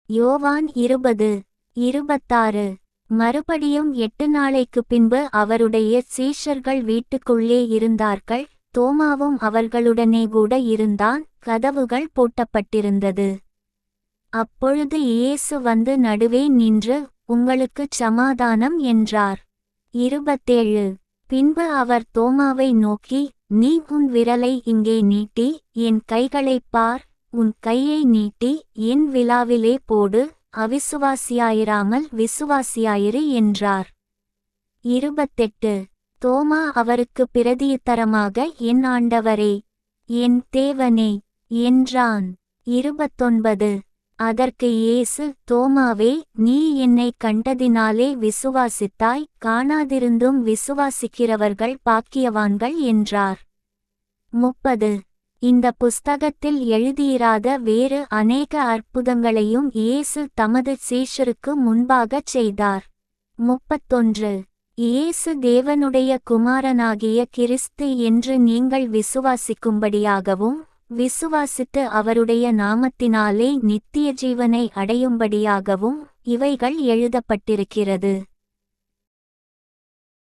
யோவான் 20:26. மறுபடியும் 8 நாளைக்குப் பின்பு அவருடைய சீஷர்கள் வீட்டுக்குள்ளே இருந்தார்கள். தோமாவும் அவர்களுடனே கூட இருந்தான். கதவுகள் பூட்டப்பட்டிருந்தது. அப்பொழுது இயேசு வந்து நடுவே நின்று, உங்களுக்குச் சமாதானம் என்றார். 27. பின்பு அவர் தோமாவை நோக்கி, நீ உன் விரலை இங்கே நீட்டி என் கைகளைப் பார், உன் கையை நீட்டி என் விலாவிலே போடு, அவிசுவாசியாயிராமல் விசுவாசியாயிரு என்றார். 28. தோமா அவருக்கு பிரதியுத்தரமாக, என் ஆண்டவரே, என் தேவனே என்றான். 29. அதற்கு இயேசு, தோமாவே, நீ என்னைக் கண்டதினாலே விசுவாசித்தாய், காணாதிருந்தும் விசுவாசிக்கிறவர்கள் பாக்கியவான்கள் என்றார். 30. இந்த புஸ்தகத்தில் எழுதியிராத வேறு அநேக அற்புதங்களையும் இயேசு தமது சீஷருக்கு முன்பாகச் செய்தார். 31. இயேசு தேவனுடைய குமாரனாகிய கிறிஸ்து என்று நீங்கள் விசுவாசிக்கும்படியாகவும், விசுவாசித்து அவருடைய நாமத்தினாலே நித்திய ஜீவனை அடையும்படியாகவும் இவைகள் எழுதப்பட்டிருக்கிறது.